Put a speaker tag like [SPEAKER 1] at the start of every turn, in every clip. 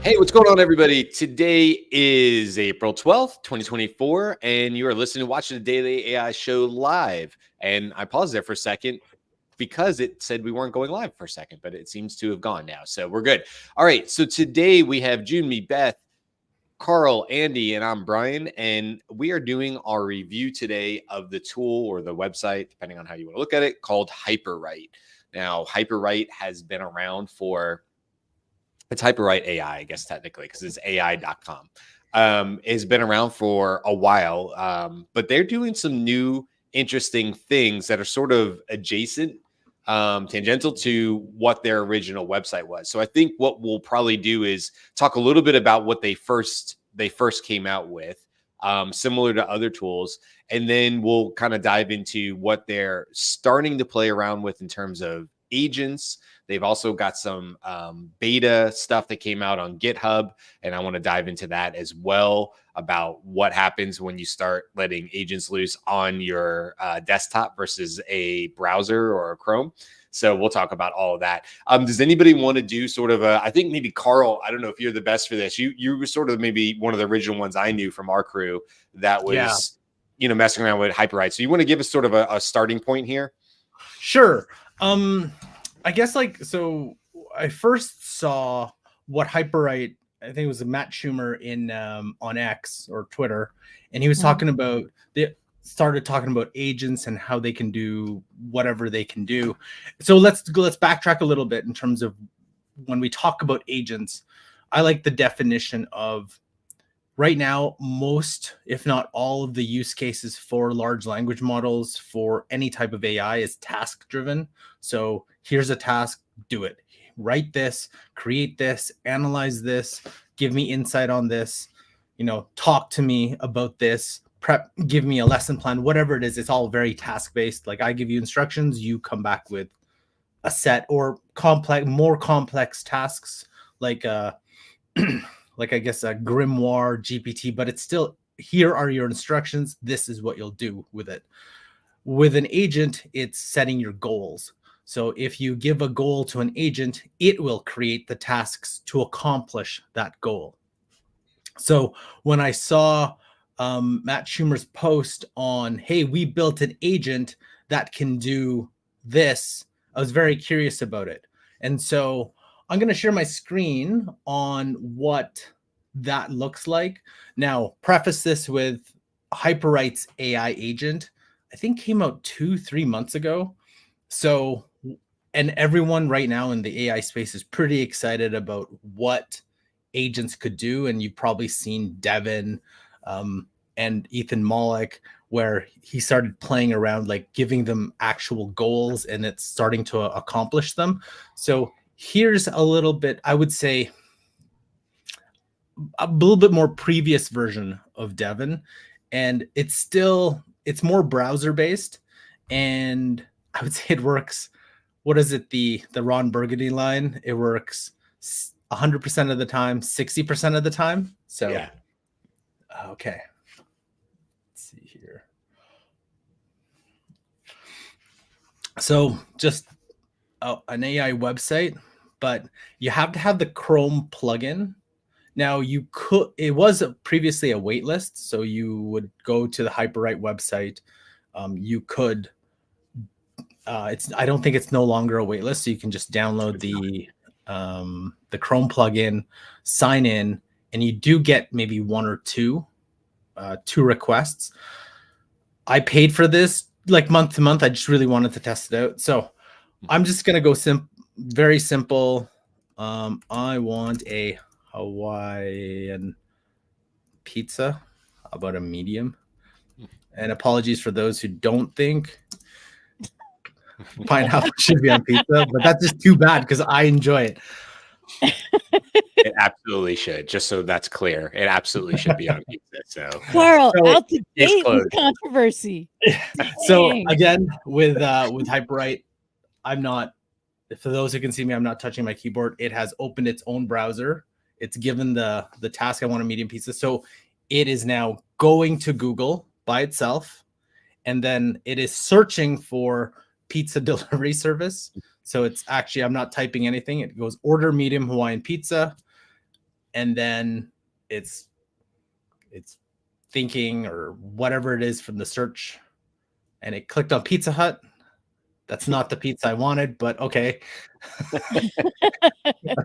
[SPEAKER 1] Hey, what's going on, everybody? Today is April 12th, 2024, and you are listening to watching the Daily AI Show live. And I paused there for a second because it said we weren't going live for a second, but it seems to have gone now. So we're good. All right. So today we have Junmi, Beth, Carl, Andy, and I'm Brian, and we are doing our review today of the tool or the website, depending on how you want to look at it, called HyperWrite. Now, HyperWrite has been around for it's HyperWrite AI, I guess, technically, because it's AI.com. It's been around for a while, but they're doing some new interesting things that are sort of adjacent, tangential to what their original website was. So I think what we'll probably do is talk a little bit about what they first came out with, similar to other tools, and then we'll kind of dive into what they're starting to play around with in terms of agents. They've also got some beta stuff that came out on GitHub, and I want to dive into that as well about what happens when you start letting agents loose on your desktop versus a browser or a Chrome. So we'll talk about all of that. Does anybody want to do sort of I think maybe Carl, I don't know if you're the best for this. You were sort of maybe one of the original ones I knew from our crew that was, messing around with HyperWrite. So you want to give us sort of a starting point here?
[SPEAKER 2] Sure. I guess so I first saw what HyperWrite, I think it was Matt Schumer in on X or Twitter, and he was talking about started talking about agents and how they can do whatever they can do. So let's backtrack a little bit in terms of when we talk about agents. I like the definition of right now, most, if not all, of the use cases for large language models for any type of AI is task driven. So here's a task, do it. Write this, create this, analyze this, give me insight on this, talk to me about this, give me a lesson plan, whatever it is. It's all very task based. Like I give you instructions, you come back with a set or more complex tasks like like I guess a grimoire GPT, but it's still, here are your instructions. This is what you'll do with it. With an agent, it's setting your goals. So if you give a goal to an agent, it will create the tasks to accomplish that goal. So when I saw Matt Schumer's post on, hey, we built an agent that can do this, I was very curious about it. And so I'm going to share my screen on what that looks like. Now, preface this with HyperWrite's AI agent, I think came out 2-3 months ago. So, and everyone right now in the AI space is pretty excited about what agents could do. And you've probably seen Devin and Ethan Mollick, where he started playing around, like giving them actual goals, and it's starting to accomplish them. So here's a little bit, I would say, a little bit more previous version of Devin, and it's more browser based, and I would say it works. What is it? The Ron Burgundy line? It works 100% of the time, 60% of the time. So
[SPEAKER 1] yeah.
[SPEAKER 2] Okay. Let's see here. So just an AI website, but you have to have the Chrome plugin. Now it was previously a waitlist. So you would go to the HyperWrite website. You could, I don't think it's no longer a waitlist. So you can just download the Chrome plugin, sign in, and you do get maybe one or two requests. I paid for this like month to month. I just really wanted to test it out. So I'm just going to go very simple. I want a Hawaiian pizza. How about a medium? And apologies for those who don't think pineapple should be on pizza, but that's just too bad because I enjoy it.
[SPEAKER 1] It absolutely should. Just so that's clear, it absolutely should be on pizza. So,
[SPEAKER 3] Carl, out the gate with controversy.
[SPEAKER 2] So again, with HyperWrite, I'm not. For those who can see me, I'm not touching my keyboard. It has opened its own browser. It's given the task, I want a medium pizza. So it is now going to Google by itself, and then it is searching for pizza delivery service. So it's actually, I'm not typing anything. It goes order medium Hawaiian pizza. and then it's thinking or whatever it is from the search, and it clicked on Pizza Hut. That's not the pizza I wanted, but okay. I'm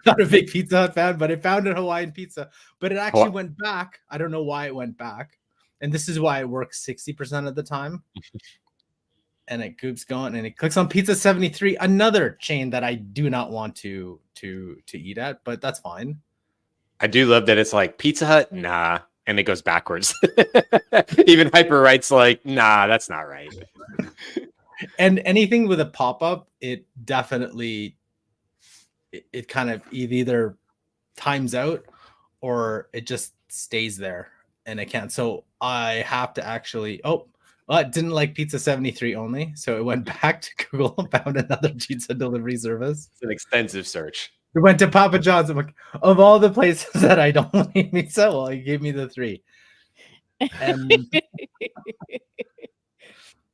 [SPEAKER 2] not a big Pizza Hut fan, but it found a Hawaiian pizza. But it actually went back. I don't know why it went back. And this is why it works 60% of the time. And it keeps going, and it clicks on Pizza 73, another chain that I do not want to eat at, but that's fine.
[SPEAKER 1] I do love that it's like Pizza Hut, nah, and it goes backwards. Even HyperWrite's like, nah, that's not right.
[SPEAKER 2] And anything with a pop-up, it definitely it kind of either times out or it just stays there and it can't. So I have to actually it didn't like Pizza 73 only, so it went back to Google, found another pizza delivery service.
[SPEAKER 1] It's an extensive search.
[SPEAKER 2] It went to Papa John's. I'm like, of all the places that I don't eat pizza, well, he gave me the 3. And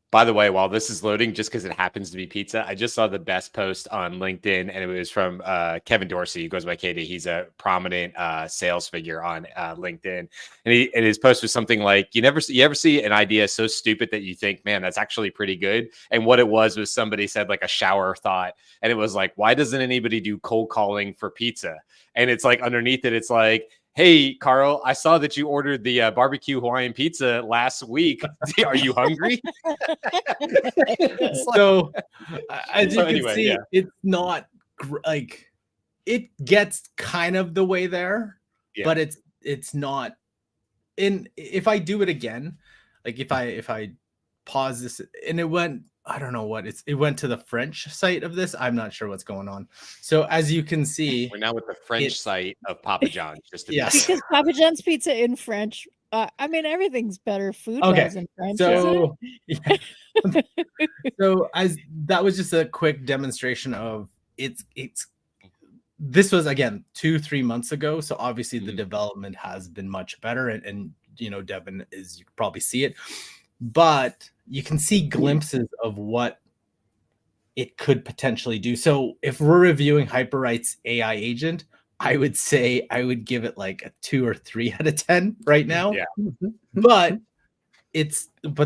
[SPEAKER 1] by the way, while this is loading, just because it happens to be pizza, I just saw the best post on LinkedIn, and it was from Kevin Dorsey, who goes by KD. He's a prominent sales figure on LinkedIn, and his post was something like, "You ever see an idea so stupid that you think, man, that's actually pretty good?" And what it was somebody said like a shower thought, and it was like, "Why doesn't anybody do cold calling for pizza?" And it's like underneath it, it's like, "Hey, Carl, I saw that you ordered the barbecue Hawaiian pizza last week. Are you hungry?"
[SPEAKER 2] So, as you can see, it's not like it gets kind of the way there, but it's not. If I do it again, like if I pause this and it went, I don't know what it went to the French site of this. I'm not sure what's going on. So as you can see,
[SPEAKER 1] we're now with the French site of Papa John's. Just to
[SPEAKER 3] because Papa John's pizza in French. I mean, everything's better food-wise in French.
[SPEAKER 2] So, so as that was just a quick demonstration of it's. This was again 2-3 months ago, so obviously the development has been much better, and you know, Devin, is you can probably see it, but you can see glimpses of what it could potentially do. So if we're reviewing HyperWrite's AI agent, I would say I would give it like a 2 or 3 out of 10 right now.
[SPEAKER 1] Yeah.
[SPEAKER 2] But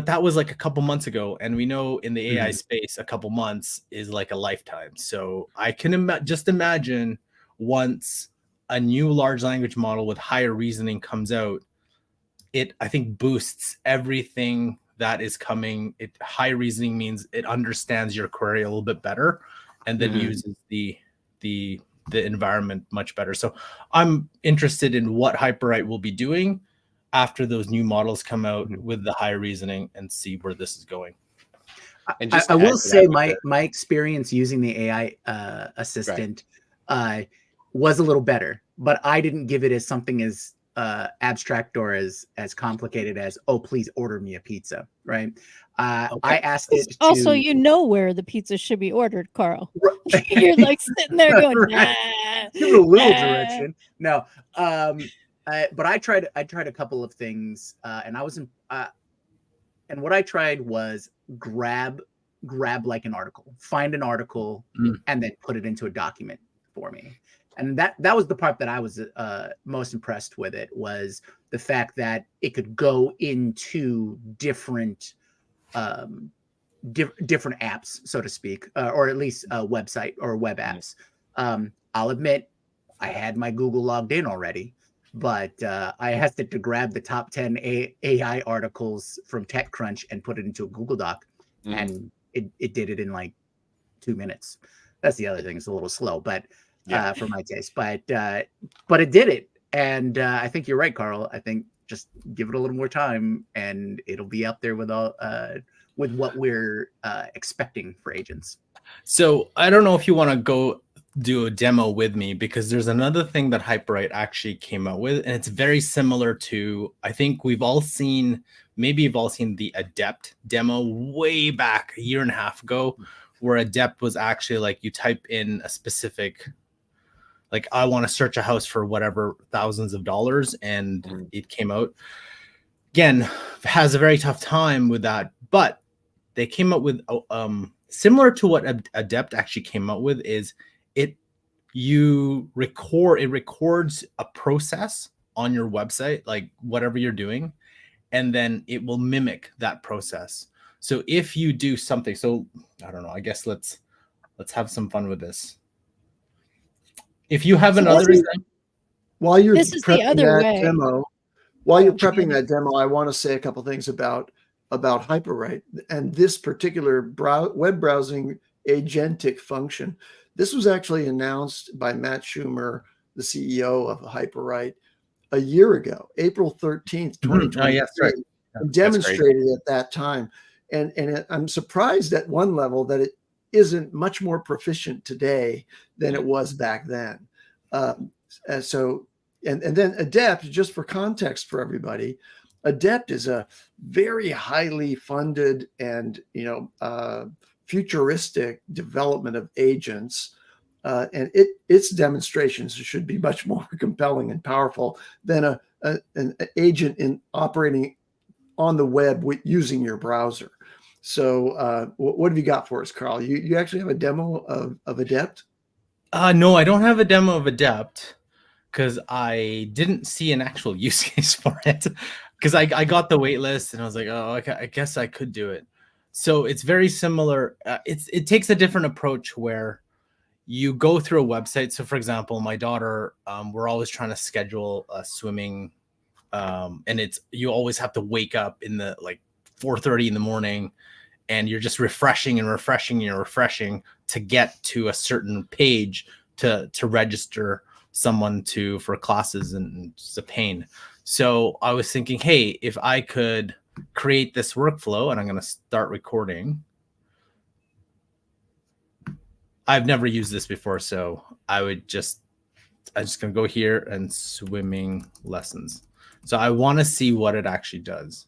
[SPEAKER 2] that was like a couple months ago, and we know in the AI space, a couple months is like a lifetime. So I can just imagine once a new large language model with higher reasoning comes out, it I think boosts everything that is coming. High reasoning means it understands your query a little bit better, and then uses the environment much better. So I'm interested in what HyperWrite will be doing after those new models come out with the high reasoning, and see where this is going.
[SPEAKER 4] And I will say my experience using the AI assistant was a little better, but I didn't give it as something as abstract or as complicated as, "Oh, please order me a pizza," right? I asked it to...
[SPEAKER 3] Also, you know where the pizza should be ordered, Carl. Right. You're like sitting there going,
[SPEAKER 4] give it a little direction. No, but I tried a couple of things, and I was in, and what I tried was grab like an article, find an article, and then put it into a document for me. And that was the part that I was most impressed with. It was the fact that it could go into different different apps, so to speak, or at least a website or web apps. I'll admit I had my Google logged in already, but I asked it to grab the top 10 AI articles from TechCrunch and put it into a Google Doc, and it did it in like 2 minutes. That's the other thing; it's a little slow, but for my taste. But it did it, and I think you're right, Carl. I think just give it a little more time, and it'll be up there with all with what we're expecting for agents.
[SPEAKER 2] So I don't know if you want to go do a demo with me, because there's another thing that HyperWrite actually came out with, and it's very similar to, I think we've all seen, maybe you've all seen the Adept demo way back a year and a half ago, where Adept was actually like you type in a specific, like, I want to search a house for whatever thousands of dollars, and it came out. Again, has a very tough time with that, but they came up with similar to what Adept actually came out with, is it it records a process on your website, like whatever you're doing, and then it will mimic that process. So if you do something, so I don't know, I guess let's have some fun with this. If you have another example,
[SPEAKER 5] while you're
[SPEAKER 3] This is the
[SPEAKER 5] prepping
[SPEAKER 3] other
[SPEAKER 5] that
[SPEAKER 3] way.
[SPEAKER 5] demo, while you're
[SPEAKER 3] Oh,
[SPEAKER 5] prepping
[SPEAKER 3] yeah.
[SPEAKER 5] that demo, I want to say a couple things about HyperWrite and this particular web browsing agentic function. This was actually announced by Matt Schumer, the CEO of HyperWrite, a year ago, April 13th, 2023.
[SPEAKER 2] Oh, yes, right.
[SPEAKER 5] And demonstrated at that time. And I'm surprised at one level that it isn't much more proficient today than it was back then. And then Adept, just for context for everybody, Adept is a very highly funded and futuristic development of agents, and its demonstrations should be much more compelling and powerful than an agent in operating on the web using your browser. So, what have you got for us, Carl? You actually have a demo of Adept?
[SPEAKER 2] No, I don't have a demo of Adept, because I didn't see an actual use case for it, because I got the wait list and I was like, oh, okay, I guess I could do it. So it's very similar. It takes a different approach where you go through a website. So for example, my daughter, we're always trying to schedule a swimming, and you always have to wake up in the 4:30 in the morning, and you're just refreshing and refreshing and refreshing to get to a certain page to register someone for classes, and it's a pain. So I was thinking, hey, if I could create this workflow, and I'm going to start recording. I've never used this before, so I'm just going to go here and swimming lessons. So I want to see what it actually does.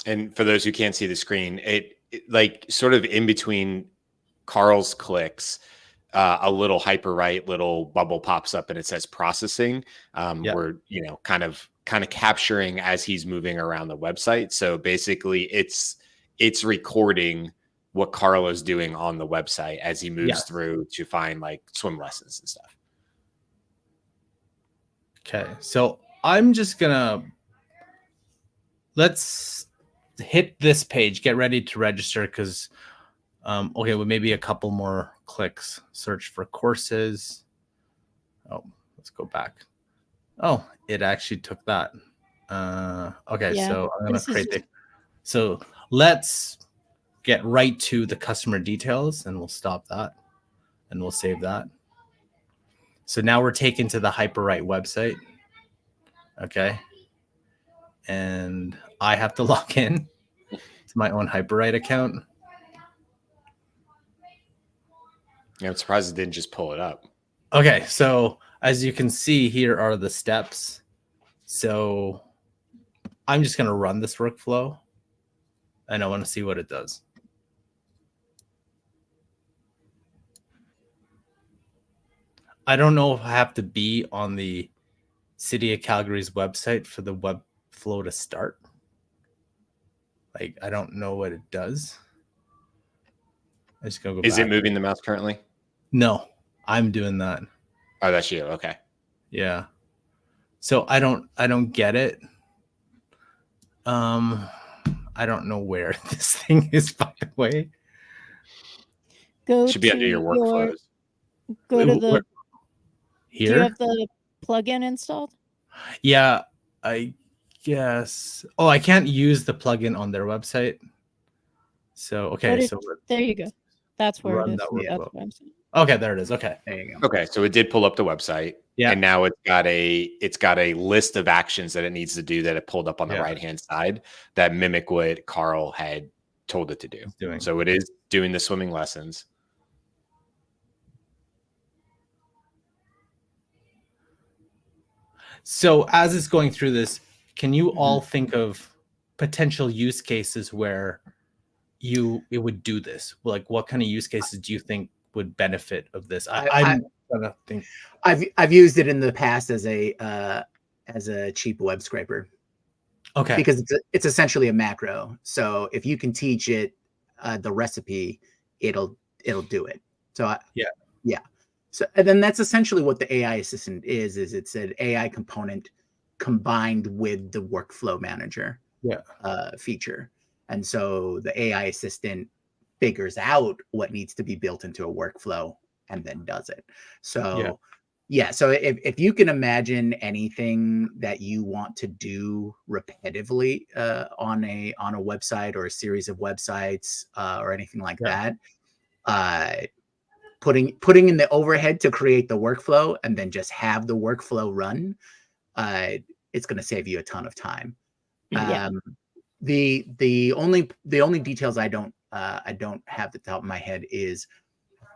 [SPEAKER 1] And for those who can't see the screen, it like sort of in between Carl's clicks, a little HyperWrite little bubble pops up and it says processing. We're kind of capturing as he's moving around the website. So basically, it's recording what Carl is doing on the website as he moves through to find like swim lessons and stuff.
[SPEAKER 2] Okay, so I'm just gonna let's hit this page, get ready to register, because okay, well, maybe a couple more clicks. Search for courses. Oh, let's go back. Oh, it actually took that. Okay,
[SPEAKER 3] Yeah,
[SPEAKER 2] so I'm gonna create it. So let's get right to the customer details, and we'll stop that, and we'll save that. So now we're taken to the HyperWrite website. Okay, and I have to log in to my own HyperWrite account.
[SPEAKER 1] Yeah, I'm surprised it didn't just pull it up.
[SPEAKER 2] Okay, so as you can see, here are the steps. So I'm just going to run this workflow, and I want to see what it does. I don't know if I have to be on the City of Calgary's website for the web flow to start. Like, I don't know what it does. I'm just going to go
[SPEAKER 1] Is
[SPEAKER 2] back.
[SPEAKER 1] it moving the mouse currently?
[SPEAKER 2] No, I'm doing that.
[SPEAKER 1] Oh, that's you. Okay.
[SPEAKER 2] Yeah. So I don't get it. I don't know where this thing is, by the way.
[SPEAKER 3] Go
[SPEAKER 1] Should be
[SPEAKER 3] to
[SPEAKER 1] under your workflows.
[SPEAKER 3] Go to the.
[SPEAKER 2] Here.
[SPEAKER 3] Do you have the plugin installed?
[SPEAKER 2] Yeah, I guess. Oh, I can't use the plugin on their website. So okay,
[SPEAKER 3] There you go. That's where it is. That's what I'm saying.
[SPEAKER 2] Okay, there it is. Okay,
[SPEAKER 4] there you go.
[SPEAKER 1] Okay, so it did pull up the website.
[SPEAKER 2] Yeah,
[SPEAKER 1] and now it's got a list of actions that it needs to do that it pulled up on the right hand side that mimic what Carl had told it to do. So it is doing the swimming lessons.
[SPEAKER 2] So as it's going through this, can you all think of potential use cases where it would do this? Like, what kind of use cases do you think would benefit of this? I'm gonna think.
[SPEAKER 4] I've used it in the past as a cheap web scraper.
[SPEAKER 2] Okay.
[SPEAKER 4] Because it's essentially a macro. So if you can teach it the recipe, it'll do it. So
[SPEAKER 2] Yeah.
[SPEAKER 4] yeah. So and then that's essentially what the AI assistant is it's an AI component combined with the workflow manager feature. And so the AI assistant figures out what needs to be built into a workflow and then does it. So so if you can imagine anything that you want to do repetitively on a website or a series of websites or anything like that, putting in the overhead to create the workflow and then just have the workflow run, it's going to save you a ton of time. The only details I don't have at the top of my head is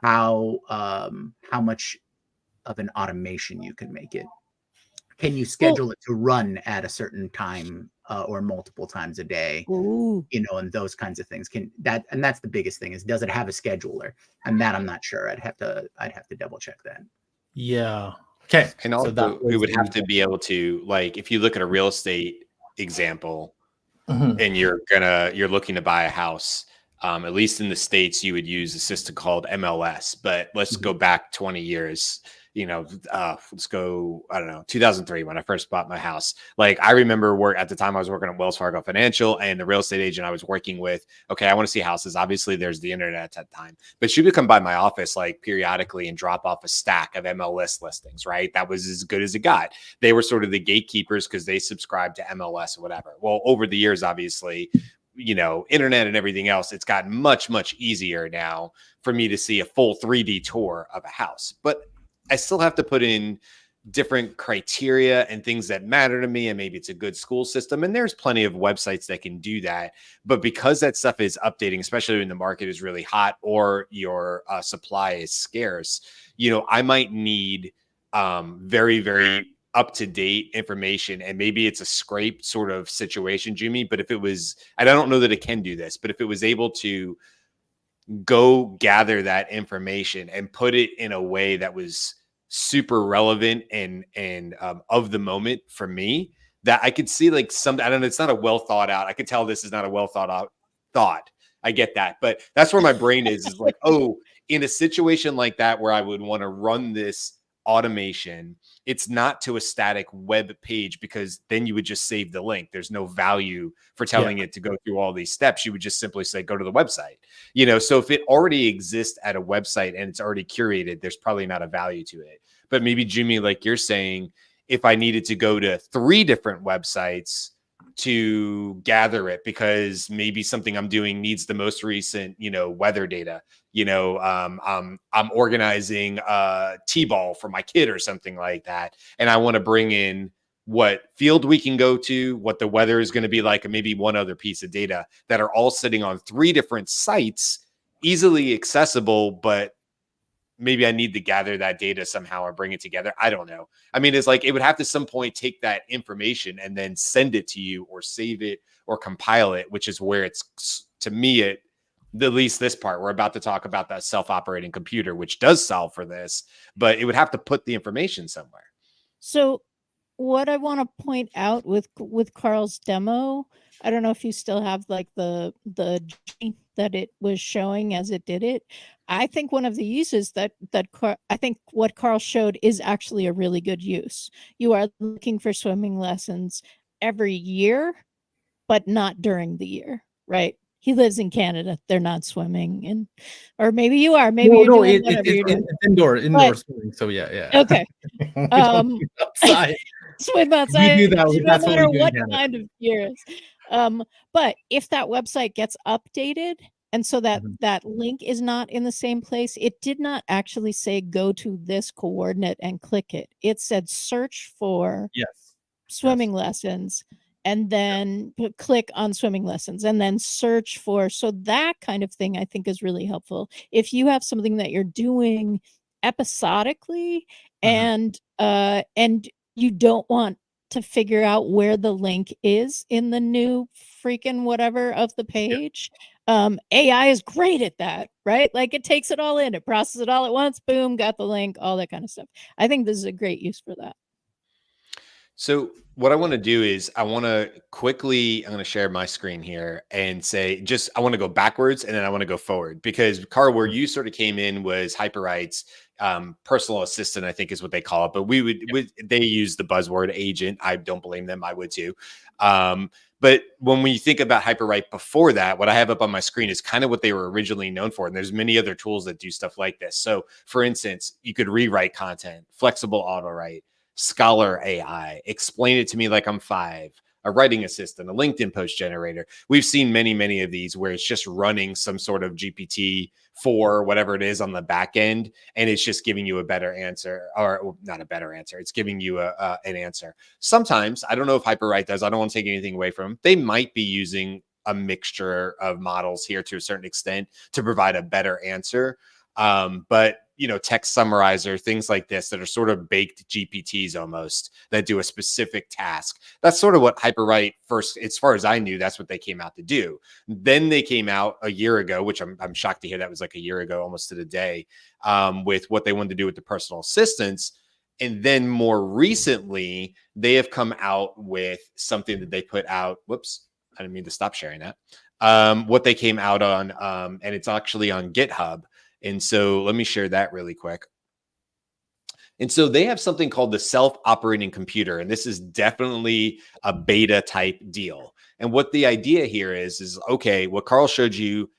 [SPEAKER 4] how much of an automation you can make it. Can you schedule it to run at a certain time or multiple times a day? And those kinds of things. And that's the biggest thing is, does it have a scheduler? And that I'm not sure. I'd have to double check that.
[SPEAKER 2] Yeah. Okay.
[SPEAKER 1] And also we would have to be able to, like, if you look at a real estate example and you're looking to buy a house, at least in the States, you would use a system called MLS, but let's go back 20 years, let's go, I don't know, 2003, when I first bought my house. Like, I remember at the time I was working at Wells Fargo Financial, and the real estate agent I was working with, okay, I want to see houses. Obviously there's the internet at that time, but she would come by my office like periodically and drop off a stack of MLS listings, right? That was as good as it got. They were sort of the gatekeepers because they subscribed to MLS or whatever. Well, over the years, obviously, internet and everything else, it's gotten much, much easier now for me to see a full 3D tour of a house. But I still have to put in different criteria and things that matter to me. And maybe it's a good school system. And there's plenty of websites that can do that. But because that stuff is updating, especially when the market is really hot or your supply is scarce, I might need very, very up-to-date information, and maybe it's a scrape sort of situation, Jimmy. But if it was, and I don't know that it can do this, but if it was able to go gather that information and put it in a way that was super relevant and of the moment for me, that I could see like some, I don't know, it's not a well thought out. I could tell this is not a well thought out thought. I get that, but that's where my brain is like, oh, in a situation like that where I would want to run this automation, it's not to a static web page, because then you would just save the link. There's no value for telling it to go through all these steps. You would just simply say, go to the website, so if it already exists at a website and it's already curated, there's probably not a value to it. But maybe, Jimmy, like you're saying, if I needed to go to 3 different websites to gather it, because maybe something I'm doing needs the most recent, weather data, I'm organizing T-ball for my kid or something like that, and I want to bring in what field we can go to, what the weather is going to be like, and maybe one other piece of data that are all sitting on 3 different sites, easily accessible, but maybe I need to gather that data somehow or bring it together. I don't know. I mean, it's like, it would have to some point take that information and then send it to you or save it or compile it, which is where it's, to me, at least this part, we're about to talk about that self-operating computer, which does solve for this, but it would have to put the information somewhere.
[SPEAKER 3] So what I want to point out with Carl's demo, I don't know if you still have like the that it was showing as it did it. I think one of the uses that I think what Carl showed is actually a really good use. You are looking for swimming lessons every year, but not during the year, right? He lives in Canada. They're not swimming, or maybe you are. Maybe you're doing whatever you're doing.
[SPEAKER 2] It's indoor swimming. So yeah.
[SPEAKER 3] Okay.
[SPEAKER 2] Outside.
[SPEAKER 3] Swim outside.
[SPEAKER 2] We do that.
[SPEAKER 3] No
[SPEAKER 2] That's
[SPEAKER 3] matter
[SPEAKER 2] what
[SPEAKER 3] kind of year is. But if that website gets updated, and so that link is not in the same place, it did not actually say go to this coordinate and click it. It said search for swimming lessons, and then click on swimming lessons, and then search for. So that kind of thing I think is really helpful. If you have something that you're doing episodically and you don't want to figure out where the link is in the new freaking whatever of the page. AI is great at that, right? Like, it takes it all in, it processes it all at once, boom, got the link, all that kind of stuff. I think this is a great use for that.
[SPEAKER 1] So what I want to do is I'm going to share my screen here and say, I want to go backwards and then I want to go forward, because Carl, where you sort of came in was HyperWrite's personal assistant, I think is what they call it. But they use the buzzword agent. I don't blame them. I would too. But when we think about HyperWrite before that, what I have up on my screen is kind of what they were originally known for. And there's many other tools that do stuff like this. So for instance, you could rewrite content, flexible auto write, Scholar AI, explain it to me like I'm 5, a writing assistant, a LinkedIn post generator. We've seen many, many of these where it's just running some sort of GPT-4, whatever it is on the back end, and it's just giving you a better answer, or not a better answer. It's giving you an answer. Sometimes, I don't know if HyperWrite does. I don't want to take anything away from them. They might be using a mixture of models here to a certain extent to provide a better answer. But text summarizer, things like this that are sort of baked GPTs almost that do a specific task. That's sort of what HyperWrite first, as far as I knew, that's what they came out to do. Then they came out a year ago, which I'm shocked to hear that was like a year ago, almost to the day, with what they wanted to do with the personal assistants. And then more recently, they have come out with something that they put out. Whoops, I didn't mean to stop sharing that. What they came out on, and it's actually on GitHub. And so let me share that really quick. And so they have something called the self-operating computer. And this is definitely a beta type deal. And what the idea here is okay, what Carl showed you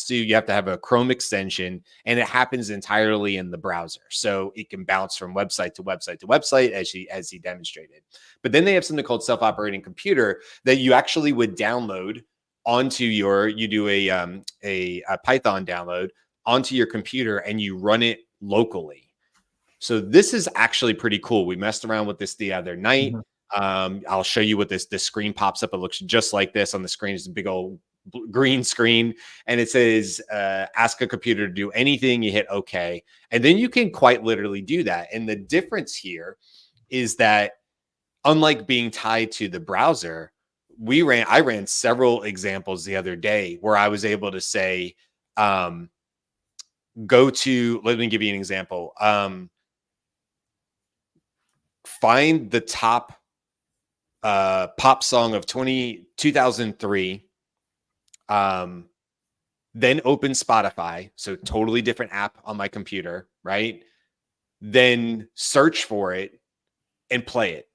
[SPEAKER 1] you have to have a Chrome extension, and it happens entirely in the browser. So it can bounce from website to website to website as he demonstrated. But then they have something called self-operating computer that you actually would download onto you do a Python download onto your computer and you run it locally. So this is actually pretty cool. We messed around with this the other night. I'll show you what this screen pops up. It looks just like this on the screen. It's a big old green screen, and it says, ask a computer to do anything. You hit OK. And then you can quite literally do that. And the difference here is that unlike being tied to the browser, I ran several examples the other day where I was able to say, let me give you an example. Find the top pop song of 2003. Then open Spotify. So totally different app on my computer, right? Then search for it and play it.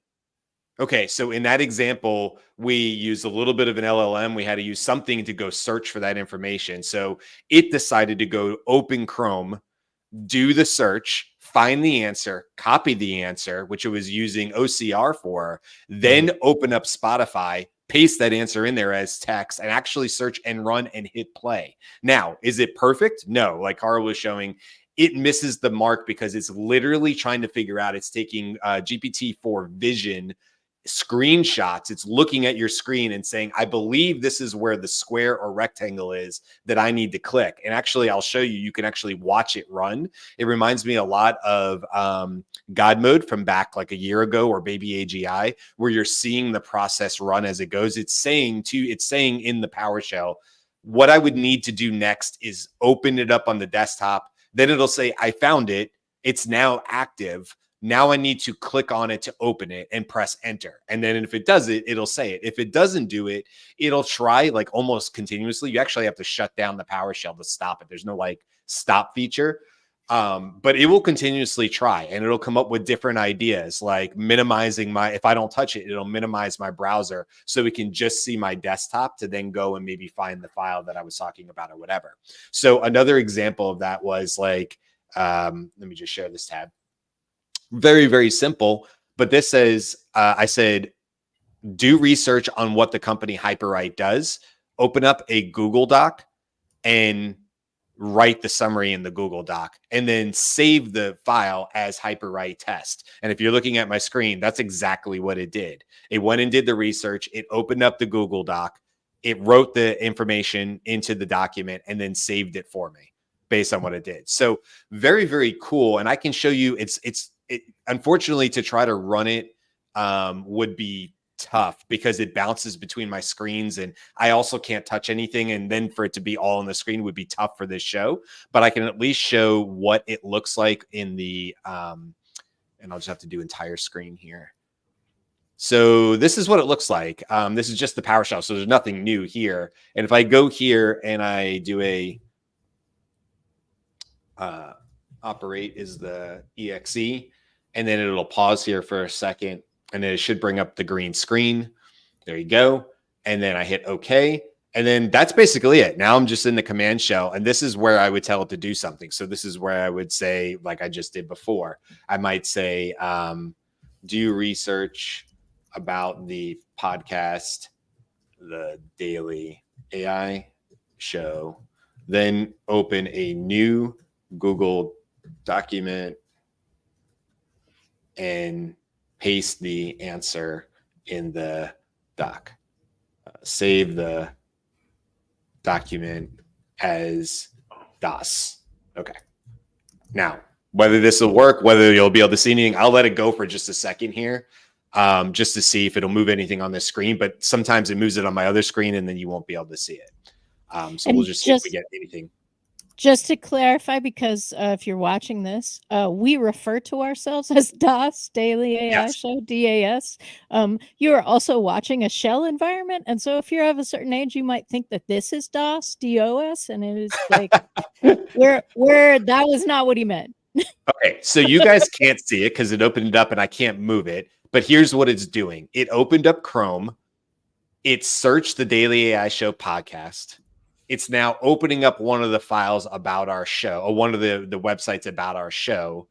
[SPEAKER 1] Okay, so in that example, we used a little bit of an LLM. We had to use something to go search for that information. So it decided to go open Chrome, do the search, find the answer, copy the answer, which it was using OCR for, then open up Spotify, paste that answer in there as text, and actually search and run and hit play. Now, is it perfect? No, like Carl was showing, it misses the mark because it's literally trying to figure out, it's taking GPT-4 vision screenshots. It's looking at your screen and saying, I believe this is where the square or rectangle is that I need to click. And actually, I'll show you, you can actually watch it run. It reminds me a lot of God Mode from back like a year ago, or Baby AGI, where you're seeing the process run as it goes. It's saying in the PowerShell, what I would need to do next is open it up on the desktop. Then it'll say, I found it. It's now active. Now I need to click on it to open it and press enter. And then if it does it, it'll say it. If it doesn't do it, it'll try like almost continuously. You actually have to shut down the PowerShell to stop it. There's no like stop feature, but it will continuously try, and it'll come up with different ideas like minimizing if I don't touch it, it'll minimize my browser so we can just see my desktop to then go and maybe find the file that I was talking about or whatever. So another example of that was like, let me just share this tab. Very, very simple. But this says, I said, do research on what the company HyperWrite does. Open up a Google Doc and write the summary in the Google Doc, and then save the file as HyperWrite test. And if you're looking at my screen, that's exactly what it did. It went and did the research. It opened up the Google Doc. It wrote the information into the document and then saved it for me based on what it did. So very, very cool. And I can show you unfortunately, to try to run it would be tough because it bounces between my screens, and I also can't touch anything. And then for it to be all on the screen would be tough for this show. But I can at least show what it looks like in the, and I'll just have to do entire screen here. So this is what it looks like. This is just the PowerShell, so there's nothing new here. And if I go here and I do a operate is the exe, and then it'll pause here for a second, and then it should bring up the green screen. There you go. And then I hit OK. And then that's basically it. Now I'm just in the command shell, and this is where I would tell it to do something. So this is where I would say, like I just did before, I might say, do research about the podcast, the Daily AI Show, then open a new Google document and paste the answer in the doc. Save the document as DOS. Okay. Now, whether this will work, whether you'll be able to see anything, I'll let it go for just a second here, just to see if it'll move anything on this screen. But sometimes it moves it on my other screen, and then you won't be able to see it. So we'll just see if we get anything.
[SPEAKER 3] Just to clarify, because if you're watching this, we refer to ourselves as DOS, Daily AI Show, DAS. You are also watching a shell environment. And so if you're of a certain age, you might think that this is DOS, DOS, and it is like, where that was not what he meant.
[SPEAKER 1] Okay, so you guys can't see it because it opened it up and I can't move it. But here's what it's doing. It opened up Chrome. It searched the Daily AI Show podcast. It's now opening up one of the files about our show, or one of the websites about our show.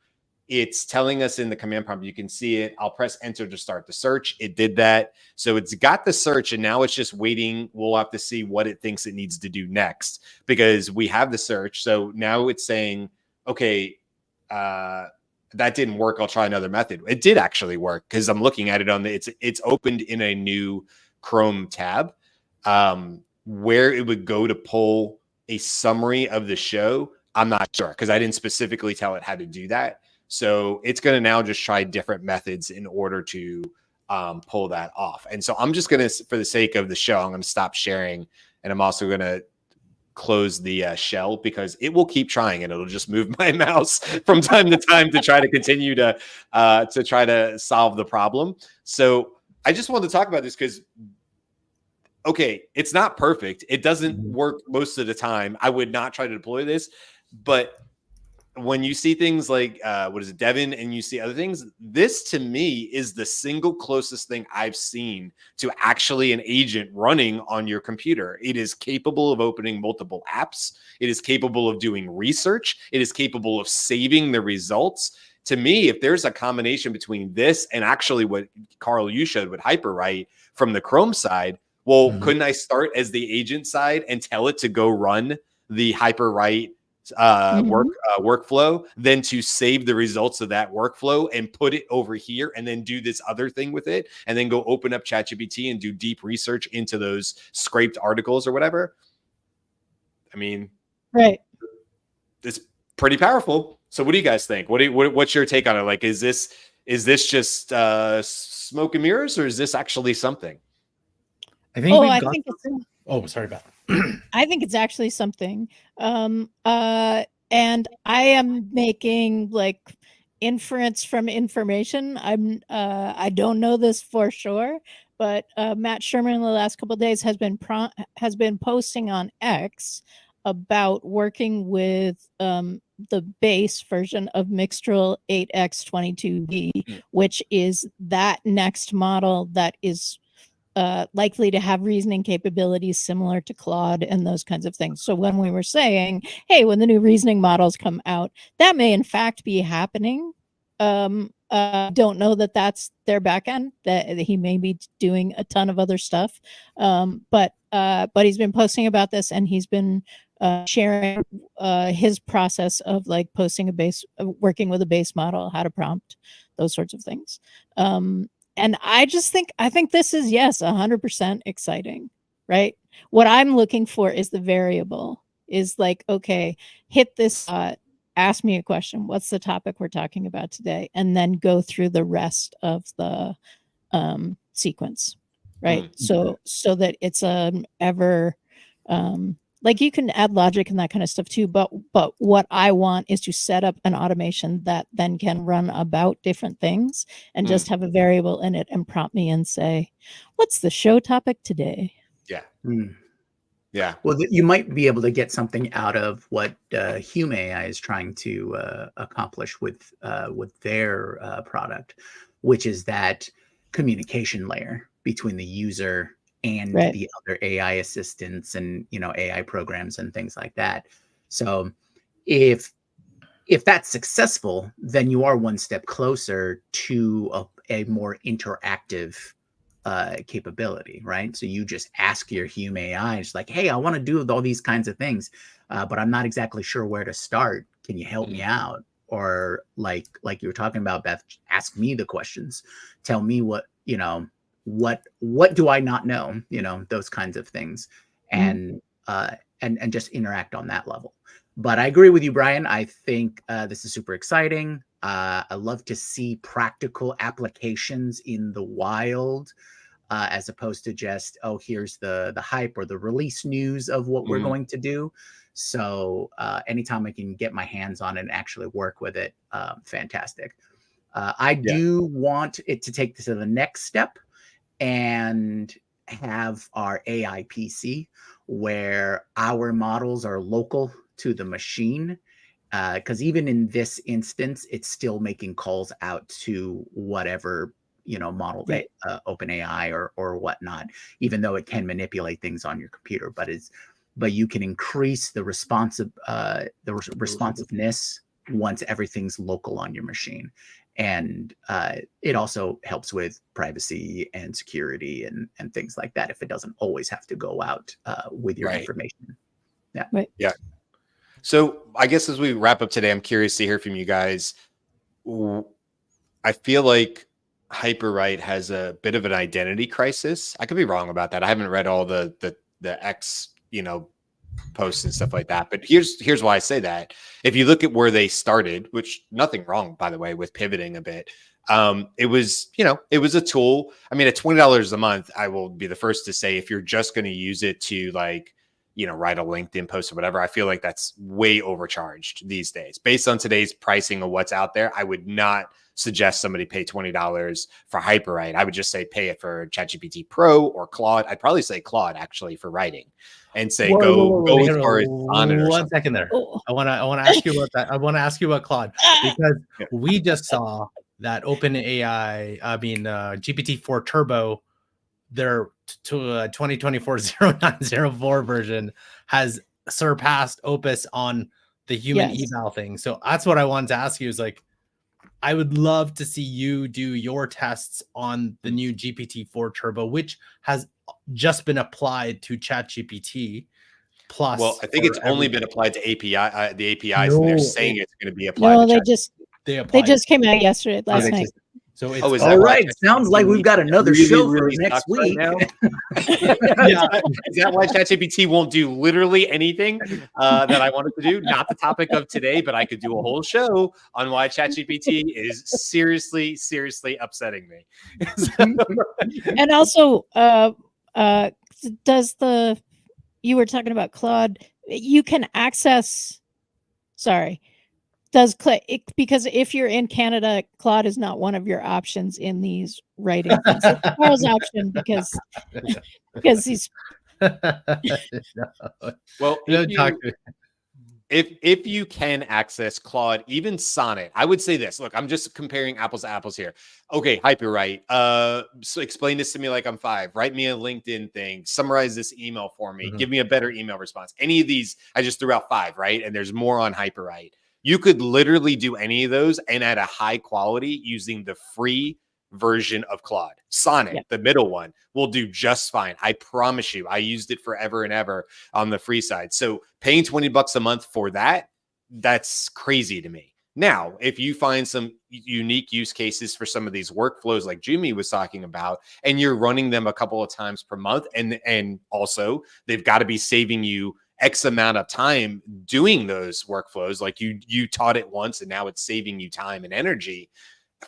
[SPEAKER 1] It's telling us in the command prompt, you can see it. I'll press enter to start the search. It did that. So it's got the search, and now it's just waiting. We'll have to see what it thinks it needs to do next, because we have the search. So now it's saying, okay, that didn't work. I'll try another method. It did actually work, because I'm looking at it on the, it's opened in a new Chrome tab. Where it would go to pull a summary of the show, I'm not sure, because I didn't specifically tell it how to do that. So it's going to now just try different methods in order to pull that off. And so I'm just going to, for the sake of the show, I'm going to stop sharing, and I'm also going to close the shell, because it will keep trying, and it'll just move my mouse from time to time to try to continue to try to solve the problem. So I just wanted to talk about this because, okay, it's not perfect. It doesn't work most of the time. I would not try to deploy this, but when you see things like, what is it, Devin, and you see other things, this to me is the single closest thing I've seen to actually an agent running on your computer. It is capable of opening multiple apps. It is capable of doing research. It is capable of saving the results. To me, if there's a combination between this and actually what Carl, you showed with HyperWrite from the Chrome side, well, couldn't I start as the agent side and tell it to go run the HyperWrite workflow, then to save the results of that workflow and put it over here, and then do this other thing with it, and then go open up ChatGPT and do deep research into those scraped articles or whatever? I mean,
[SPEAKER 3] right.
[SPEAKER 1] It's pretty powerful. So what do you guys think? What's your take on it? Like, is this just smoke and mirrors, or is this actually something?
[SPEAKER 2] I think sorry about
[SPEAKER 3] I think it's actually something. And I am making like inference from information. I don't know this for sure, but Matt Sherman in the last couple of days has been posting on X about working with the base version of Mixtral 8x22b, which is that next model that is likely to have reasoning capabilities similar to Claude and those kinds of things. So when we were saying, hey, when the new reasoning models come out, that may in fact be happening. Don't know that that's their backend, that he may be doing a ton of other stuff. But he's been posting about this, and he's been sharing his process of like posting a base, working with a base model, how to prompt, those sorts of things. And I think this is, yes, 100% exciting, right? What I'm looking for is the variable, is like, okay, hit this, ask me a question. What's the topic we're talking about today? And then go through the rest of the sequence, right? So that it's an ever like you can add logic and that kind of stuff too, but what I want is to set up an automation that then can run about different things and just have a variable in it and prompt me and say, what's the show topic today?
[SPEAKER 1] Yeah.
[SPEAKER 4] Mm.
[SPEAKER 1] Yeah.
[SPEAKER 4] Well, you might be able to get something out of what Hume AI is trying to accomplish with their product, which is that communication layer between the user and
[SPEAKER 3] Right.
[SPEAKER 4] the other AI assistants and AI programs and things like that. So if that's successful, then you are one step closer to a more interactive capability, right? So you just ask your Hume AI, it's like, hey, I want to do all these kinds of things, but I'm not exactly sure where to start. Can you help me out? Or like you were talking about, Beth, ask me the questions. Tell me what what do I not know? Those kinds of things, and just interact on that level. But I agree with you, Brian. I think this is super exciting. I love to see practical applications in the wild, as opposed to just, oh, here's the hype or the release news of what we're going to do. So anytime I can get my hands on it and actually work with it, fantastic. I do want it to take this to the next step and have our AI PC where our models are local to the machine. Because even in this instance, it's still making calls out to whatever model that OpenAI or whatnot, even though it can manipulate things on your computer. But you can increase the responsiveness once everything's local on your machine, and it also helps with privacy and security and things like that if it doesn't always have to go out with your information.
[SPEAKER 1] Yeah. So I guess as we wrap up today, I'm curious to hear from you guys. I feel like HyperWrite has a bit of an identity crisis. I could be wrong about that. I haven't read all the X, posts and stuff like that. But here's why I say that. If you look at where they started, which nothing wrong, by the way, with pivoting a bit. It was a tool. I mean, at $20 a month, I will be the first to say, if you're just going to use it to write a LinkedIn post or whatever, I feel like that's way overcharged these days. Based on today's pricing of what's out there, I would not suggest somebody pay $20 for HyperWrite. I would just say pay it for ChatGPT Pro or Claude. I'd probably say Claude actually for writing, and say go as far as on it or
[SPEAKER 2] one
[SPEAKER 1] something.
[SPEAKER 2] second there. I want to ask you about that. I want to ask you about Claude, because we just saw that OpenAI, GPT-4 Turbo, their 2024 0904 version has surpassed Opus on the human eval thing. So that's what I wanted to ask you, is like, I would love to see you do your tests on the new GPT-4 Turbo, which has just been applied to ChatGPT Plus.
[SPEAKER 1] Well, I think it's only been applied to the APIs, and they're saying it's going to be applied.
[SPEAKER 3] No,
[SPEAKER 1] to
[SPEAKER 3] they just came out yesterday, last night.
[SPEAKER 2] So it's
[SPEAKER 4] all right. Sounds like we've got another show for next week.
[SPEAKER 1] Right Is that why ChatGPT won't do literally anything that I wanted to do? Not the topic of today, but I could do a whole show on why ChatGPT is seriously upsetting me.
[SPEAKER 3] And also, you were talking about Claude. You can access. Because if you're in Canada, Claude is not one of your options in these writing things. It's Carl's option because he's
[SPEAKER 1] well. If you can access Claude, even Sonnet, I would say this. Look, I'm just comparing apples to apples here. Okay, HyperWrite. So explain this to me like I'm 5. Write me a LinkedIn thing. Summarize this email for me. Give me a better email response. Any of these, I just threw out 5, right? And there's more on HyperWrite. You could literally do any of those and at a high quality using the free version of Claude. Sonnet, the middle one, will do just fine. I promise you. I used it forever and ever on the free side. So paying $20 a month for that's crazy to me. Now, if you find some unique use cases for some of these workflows like Jumi was talking about, and you're running them a couple of times per month, and also they've got to be saving you X amount of time doing those workflows, like you taught it once and now it's saving you time and energy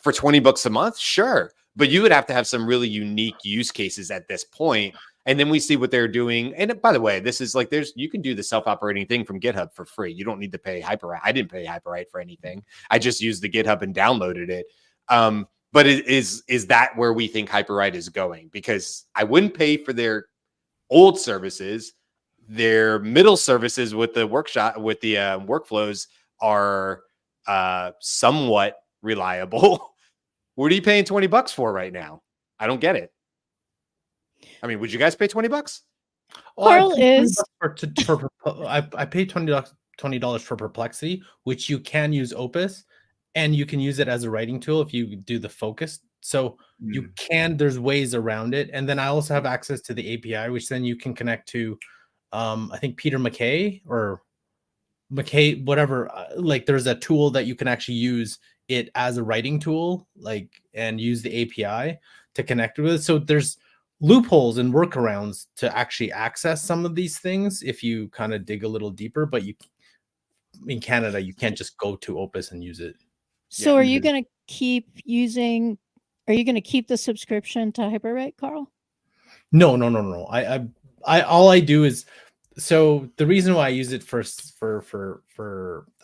[SPEAKER 1] for $20 a month, sure. But you would have to have some really unique use cases at this point. And then we see what they're doing. And by the way, this is like you can do the self-operating thing from GitHub for free. You don't need to pay HyperWrite. I didn't pay HyperWrite for anything. I just used the GitHub and downloaded it. But is that where we think HyperWrite is going? Because I wouldn't pay for their old services. Their middle services with the workflows are somewhat reliable. What are you paying $20 for right now? I don't get it. I mean, would you guys pay $20?
[SPEAKER 3] Carl
[SPEAKER 2] I paid $20 for Perplexity, which you can use Opus, and you can use it as a writing tool if you do the focus. So you can, there's ways around it. And then I also have access to the API, which then you can connect to, I think Peter McKay or McKay, whatever. Like there's a tool that you can actually use it as a writing tool, like, and use the API to connect with it. So there's loopholes and workarounds to actually access some of these things if you kind of dig a little deeper. But in Canada, you can't just go to Opus and use it.
[SPEAKER 3] So are you going to keep the subscription to HyperWrite, Carl?
[SPEAKER 2] No. I all I do is, so the reason why I use it for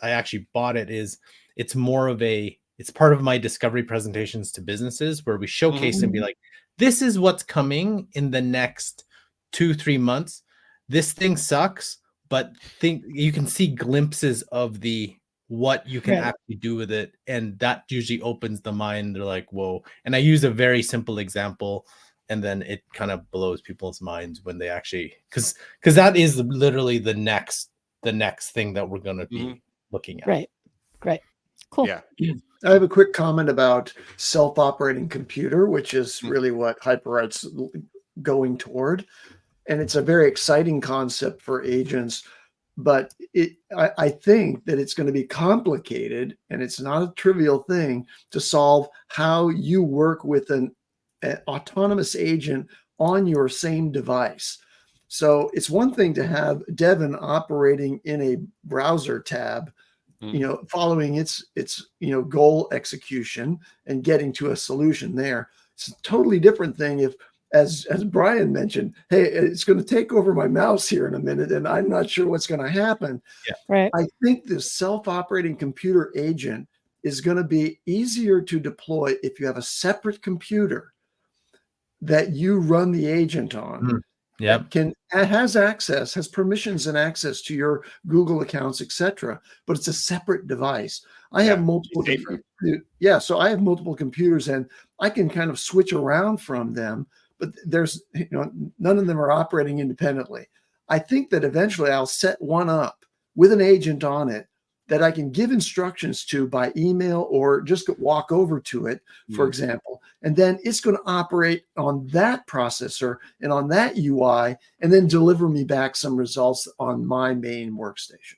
[SPEAKER 2] I actually bought it is it's part of my discovery presentations to businesses where we showcase and be like, this is what's coming in the next 2-3 months. This thing sucks, but you can see glimpses of what you can actually do with it. And that usually opens the mind. They're like, whoa. And I use a very simple example, and then it kind of blows people's minds when they actually, because that is literally the next thing that we're going to be looking at.
[SPEAKER 3] Right. Cool.
[SPEAKER 1] Yeah.
[SPEAKER 5] I have a quick comment about self-operating computer, which is really what HyperWrite's going toward. And it's a very exciting concept for agents, but I think that it's going to be complicated, and it's not a trivial thing to solve how you work with an autonomous agent on your same device. So it's one thing to have Devin operating in a browser tab, following its goal execution and getting to a solution there. It's a totally different thing if, as Brian mentioned, hey, it's going to take over my mouse here in a minute, and I'm not sure what's going to happen.
[SPEAKER 2] Yeah.
[SPEAKER 3] Right.
[SPEAKER 5] I think this self-operating computer agent is going to be easier to deploy if you have a separate computer that you run the agent on. Has permissions and access to your Google accounts, etc. But it's a separate device. I have multiple. So I have multiple computers, and I can kind of switch around from them. But there's, none of them are operating independently. I think that eventually I'll set one up with an agent on it that I can give instructions to by email or just walk over to it, for example. And then it's going to operate on that processor and on that UI, and then deliver me back some results on my main workstation.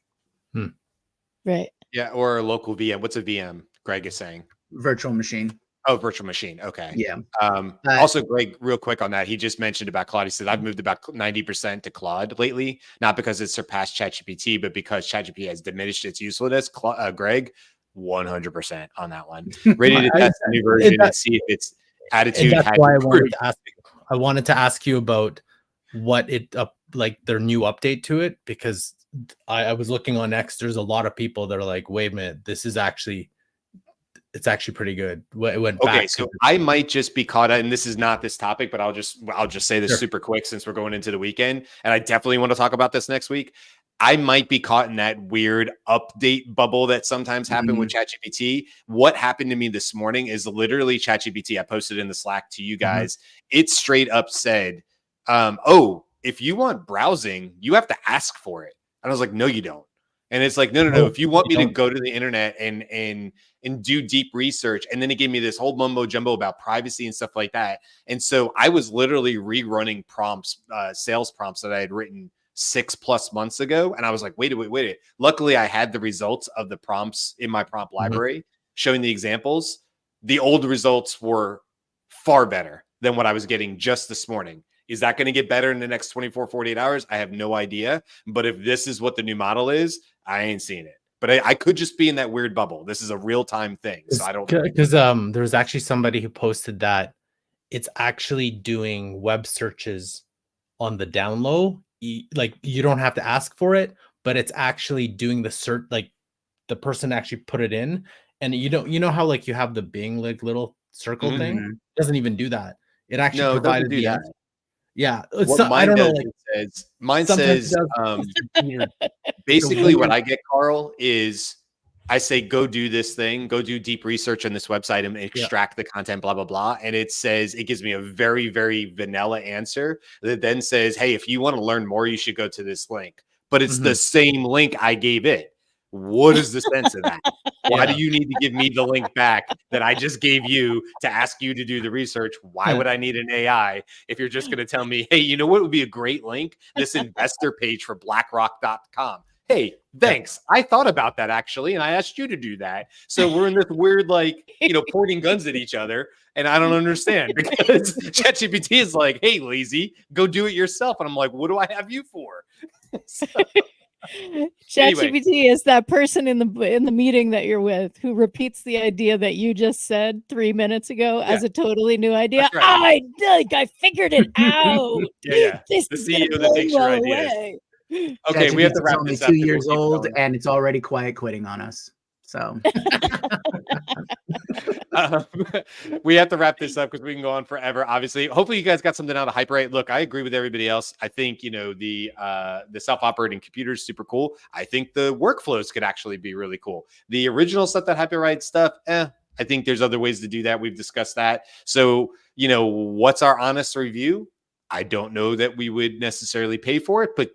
[SPEAKER 3] Right.
[SPEAKER 1] Yeah. Or a local VM. What's a VM? Greg is saying
[SPEAKER 4] Virtual machine.
[SPEAKER 1] Oh, virtual machine. Okay.
[SPEAKER 4] Yeah.
[SPEAKER 1] Also, Greg, real quick on that, he just mentioned about Claude. He said, I've moved about 90% to Claude lately, not because it's surpassed ChatGPT, but because ChatGPT has diminished its usefulness. Greg, 100% on that one. Ready to test the new version and see if its attitude
[SPEAKER 2] That's
[SPEAKER 1] has
[SPEAKER 2] why
[SPEAKER 1] improved.
[SPEAKER 2] I wanted to ask you about what like their new update to it, because I was looking on X. There's a lot of people that are like, wait a minute, it's actually pretty good. It went back.
[SPEAKER 1] Okay, so I might just be caught, and this is not this topic, but I'll just say this super quick since we're going into the weekend, and I definitely want to talk about this next week. I might be caught in that weird update bubble that sometimes happen with ChatGPT. What happened to me this morning is literally ChatGPT. I posted in the Slack to you guys. It straight up said, if you want browsing, you have to ask for it. And I was like, no, you don't. And it's like, no. If you want me to go to the internet and do deep research, and then it gave me this whole mumbo jumbo about privacy and stuff like that. And so I was literally rerunning prompts, sales prompts that I had written 6+ months ago. And I was like, wait. Luckily, I had the results of the prompts in my prompt library showing the examples. The old results were far better than what I was getting just this morning. Is that going to get better in the next 24, 48 hours? I have no idea. But if this is what the new model is, I ain't seen it. But I could just be in that weird bubble. This is a real-time thing. So I don't know.
[SPEAKER 2] Because there was actually somebody who posted that it's actually doing web searches on the down low. Like you don't have to ask for it, but it's actually doing the search. Like the person actually put it in, and you know how like you have the Bing like little circle thing.
[SPEAKER 4] Mhm.
[SPEAKER 2] It doesn't even do that. It actually
[SPEAKER 1] No, it doesn't
[SPEAKER 2] provided
[SPEAKER 1] do
[SPEAKER 2] the
[SPEAKER 1] that.
[SPEAKER 2] answer. Yeah, it's
[SPEAKER 1] What
[SPEAKER 2] I
[SPEAKER 1] mine
[SPEAKER 2] don't know.
[SPEAKER 1] does,
[SPEAKER 2] Like
[SPEAKER 1] it says, mine
[SPEAKER 2] sometimes it
[SPEAKER 1] says,
[SPEAKER 2] does. Weird.
[SPEAKER 1] basically what
[SPEAKER 2] weird-
[SPEAKER 1] I get, Carl, is I say, go do this thing, go do deep research on this website and extract the content, blah, blah, blah. And it says, it gives me a very, very vanilla answer that then says, hey, if you want to learn more, you should go to this link. But it's the same link I gave it. What is the sense of that? Why do you need to give me the link back that I just gave you to ask you to do the research? Why would I need an AI if you're just going to tell me, hey, you know what would be a great link? This investor page for BlackRock.com. Hey, thanks. I thought about that actually, and I asked you to do that. So we're in this weird, like, pointing guns at each other, and I don't understand because ChatGPT is like, hey, lazy, go do it yourself. And I'm like, what do I have you for? So,
[SPEAKER 3] ChatGPT is that person in the meeting that you're with who repeats the idea that you just said 3 minutes ago as a totally new idea.
[SPEAKER 1] That's right.
[SPEAKER 3] I figured it out.
[SPEAKER 1] Yeah.
[SPEAKER 3] This
[SPEAKER 1] The
[SPEAKER 3] is gonna
[SPEAKER 1] CEO that
[SPEAKER 3] blow
[SPEAKER 1] takes
[SPEAKER 3] you
[SPEAKER 1] your
[SPEAKER 3] all
[SPEAKER 1] ideas.
[SPEAKER 3] away.
[SPEAKER 1] Okay, we have to
[SPEAKER 4] ChatGPT is
[SPEAKER 1] wrap
[SPEAKER 4] only
[SPEAKER 1] this up.
[SPEAKER 4] 2
[SPEAKER 1] and we'll
[SPEAKER 4] years
[SPEAKER 1] keep
[SPEAKER 4] old,
[SPEAKER 1] going.
[SPEAKER 4] and it's already quiet quitting on us. So
[SPEAKER 1] We have to wrap this up because we can go on forever. Obviously, hopefully you guys got something out of HyperWrite. Look, I agree with everybody else. I think the self-operating computer is super cool. I think the workflows could actually be really cool. The original stuff, that HyperWrite stuff, I think there's other ways to do that. We've discussed that. So what's our honest review? I don't know that we would necessarily pay for it, but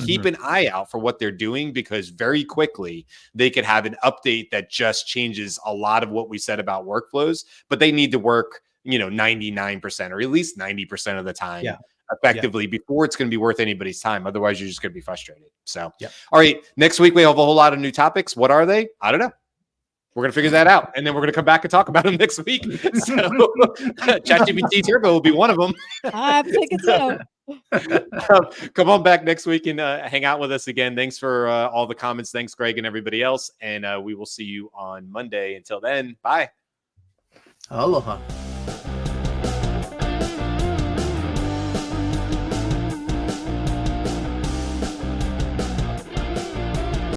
[SPEAKER 1] keep an eye out for what they're doing, because very quickly they could have an update that just changes a lot of what we said about workflows, but they need to work, 99% or at least 90% of the time effectively before it's going to be worth anybody's time. Otherwise, you're just going to be frustrated. So, all right, next week we have a whole lot of new topics. What are they? I don't know. We're going to figure that out, and then we're going to come back and talk about them next week. So ChatGPT Turbo will be one of them.
[SPEAKER 3] I think it's so.
[SPEAKER 1] Come on back next week and hang out with us again. Thanks for all the comments. Thanks, Greg, and everybody else. And we will see you on Monday. Until then, bye.
[SPEAKER 4] aloha.